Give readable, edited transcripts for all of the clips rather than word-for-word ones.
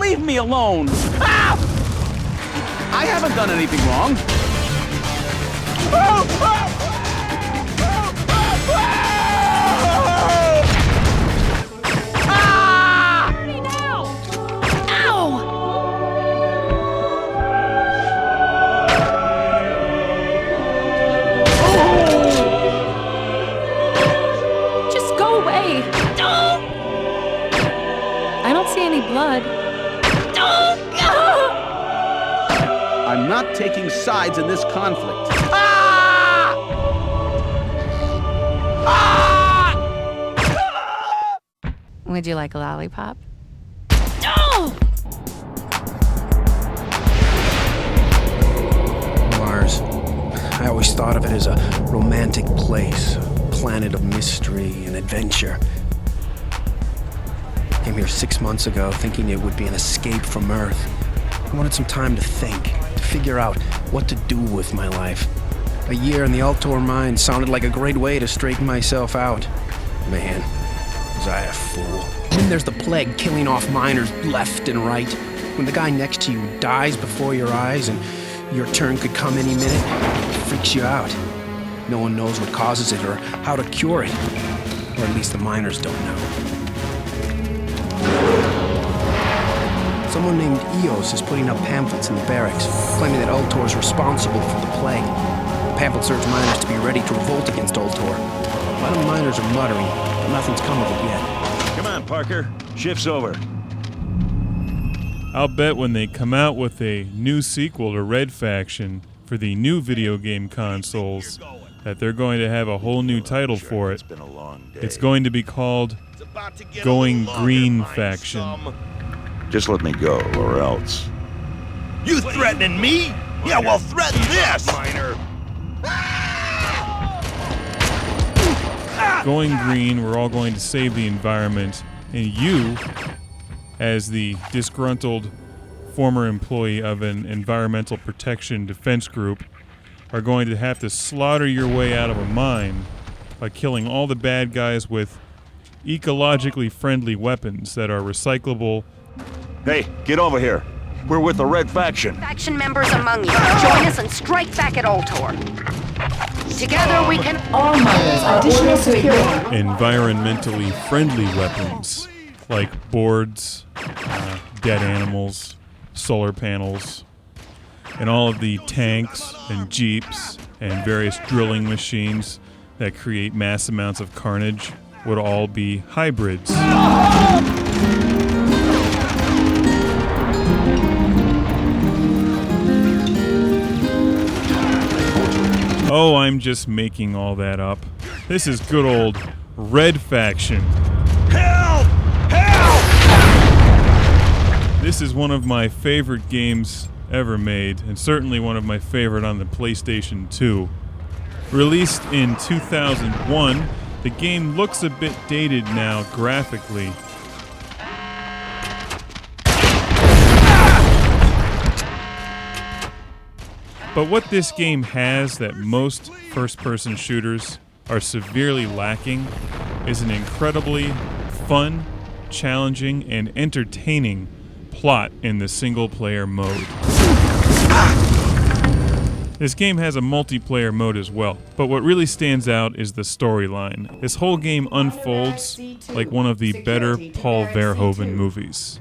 Leave me alone! Ah! I haven't done anything wrong. Blood. I'm not taking sides in this conflict. Ah! Ah! Would you like a lollipop? Mars. I always thought of it as a romantic place, a planet of mystery and adventure. Came here 6 months ago thinking it would be an escape from Earth. I wanted some time to think, to figure out what to do with my life. A year in the Ultor mine sounded like a great way to straighten myself out. Man, was I a fool. Then there's the plague killing off miners left and right. When the guy next to you dies before your eyes and your turn could come any minute, it freaks you out. No one knows what causes it or how to cure it. Or at least the miners don't know. Someone named Eos is putting up pamphlets in the barracks, claiming that Ultor is responsible for the plague. The pamphlets urge miners to be ready to revolt against Ultor. A lot of miners are muttering, but nothing's come of it yet. Come on, Parker. Shift's over. I'll bet when they come out with a new sequel to RedFaction for the new video game consoles that they're going to have a whole new title for it. It's going to be called Going Green Faction. Just let me go, or else. You threatening me? Yeah, well, threaten this! Minor. Going green, we're all going to save the environment, and you, as the disgruntled former employee of an environmental protection defense group, are going to have to slaughter your way out of a mine by killing all the bad guys with ecologically friendly weapons that are recyclable. Hey, get over here. We're with the RedFaction. Faction members among you, join us and strike back at Ultor. Together we can... All miners are additional security. Environmentally friendly weapons like boards, dead animals, solar panels, and all of the tanks and jeeps and various drilling machines that create mass amounts of carnage would all be hybrids. Oh, I'm just making all that up. This is good old RedFaction. Help! Help! This is one of my favorite games ever made, and certainly one of my favorite on the PlayStation 2. Released in 2001, the game looks a bit dated now graphically. But what this game has that most first-person shooters are severely lacking is an incredibly fun, challenging, and entertaining plot in the single-player mode. This game has a multiplayer mode as well, but what really stands out is the storyline. This whole game unfolds like one of the better Paul Verhoeven movies.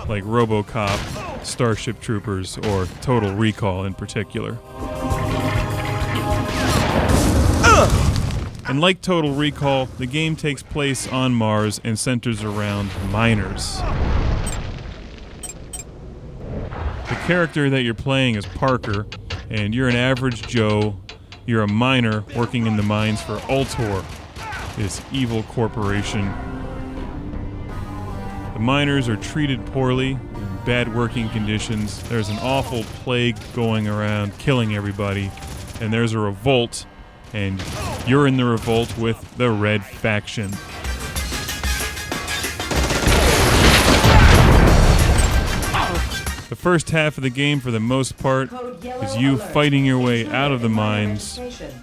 Like RoboCop, Starship Troopers, or Total Recall in particular. And like Total Recall, the game takes place on Mars and centers around miners. The character that you're playing is Parker, and you're an average Joe. You're a miner working in the mines for Ultor, this evil corporation. The miners are treated poorly, in bad working conditions. There's an awful plague going around, killing everybody, and there's a revolt, and you're in the revolt with the RedFaction. The first half of the game, for the most part, is you fighting your way out of the mines,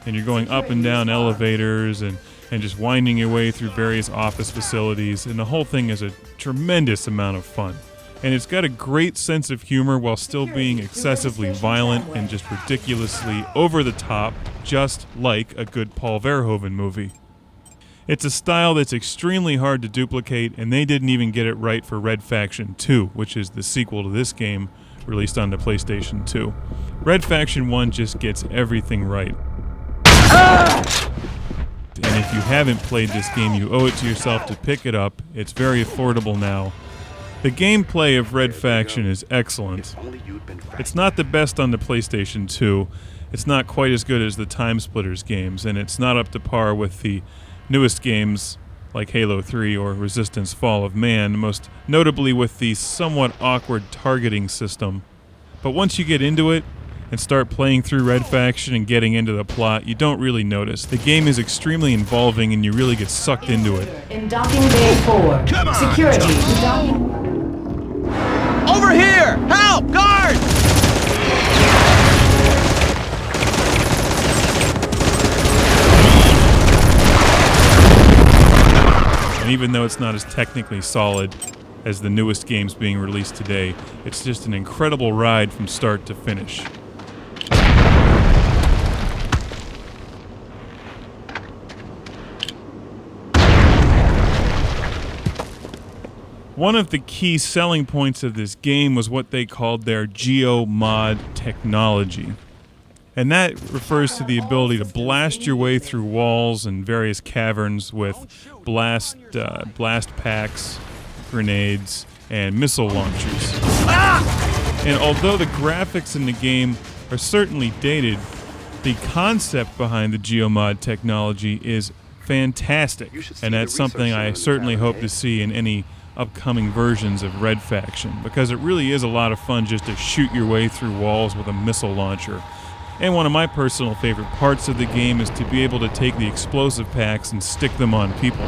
and you're going up and down elevators and and just winding your way through various office facilities, and the whole thing is a tremendous amount of fun. And it's got a great sense of humor while still being excessively violent and just ridiculously over the top, just like a good Paul Verhoeven movie. It's a style that's extremely hard to duplicate, and they didn't even get it right for RedFaction 2, which is the sequel to this game, released on the PlayStation 2. RedFaction 1 just gets everything right. And if you haven't played this game, you owe it to yourself to pick it up. It's very affordable now. The gameplay of RedFaction is excellent. It's not the best on the PlayStation 2. It's not quite as good as the Time Splitters games, and it's not up to par with the newest games like Halo 3 or Resistance Fall of Man, most notably with the somewhat awkward targeting system. But once you get into it and start playing through RedFaction and getting into the plot, you don't really notice. The game is extremely involving and you really get sucked into it. In docking bay 4. Come on. Security. Docking. Over here! Help! Guards! And even though it's not as technically solid as the newest games being released today, it's just an incredible ride from start to finish. One of the key selling points of this game was what they called their Geomod technology. And that refers to the ability to blast your way through walls and various caverns with blast packs, grenades, and missile launchers. And although the graphics in the game are certainly dated, the concept behind the Geomod technology is fantastic. And that's something I certainly hope to see in any upcoming versions of RedFaction, because it really is a lot of fun just to shoot your way through walls with a missile launcher. And one of my personal favorite parts of the game is to be able to take the explosive packs and stick them on people.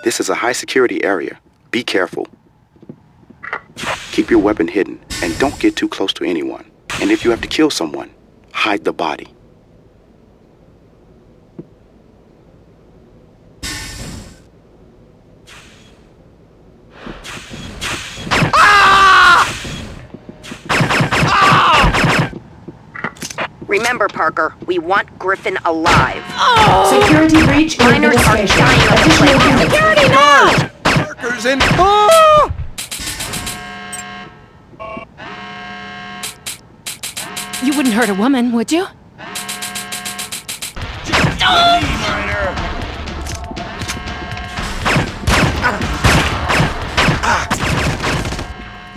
This is a high security area. Be careful. Keep your weapon hidden and don't get too close to anyone. And if you have to kill someone, hide the body. Remember, Parker, we want Griffin alive. Security breach. Miners are dying of the plague. Security, no! Parker's in. You wouldn't hurt a woman, would you?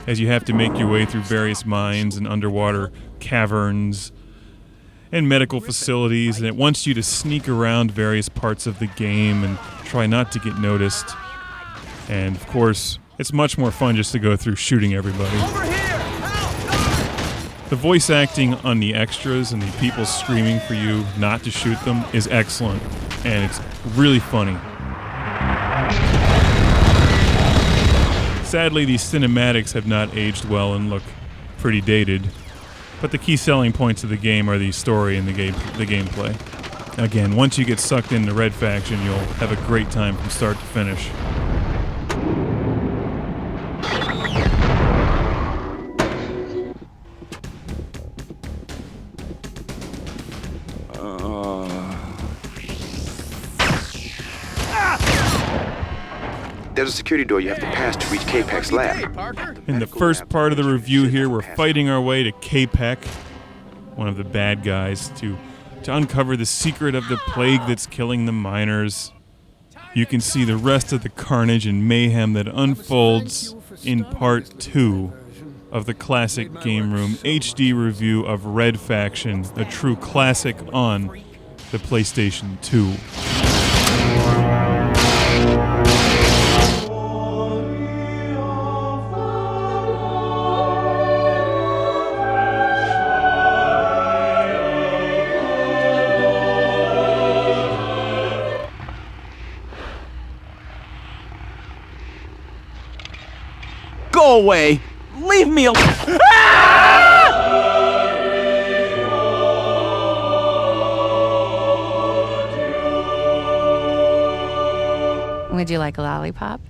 As you have to make your way through various mines and underwater caverns and medical facilities, and it wants you to sneak around various parts of the game and try not to get noticed. And of course, it's much more fun just to go through shooting everybody. The voice acting on the extras and the people screaming for you not to shoot them is excellent, and it's really funny. Sadly, these cinematics have not aged well and look pretty dated, but the key selling points of the game are the story and the gameplay. Again, once you get sucked into RedFaction, you'll have a great time from start to finish. There's a security door you have to pass to reach K-Pac's lab. In the first part of the review here, we're fighting our way to K-Pac, one of the bad guys, to uncover the secret of the plague that's killing the miners. You can see the rest of the carnage and mayhem that unfolds in part 2 of the Classic Game Room HD review of RedFaction, a true classic on the PlayStation 2. way. Leave me alone. Would you like a lollipop?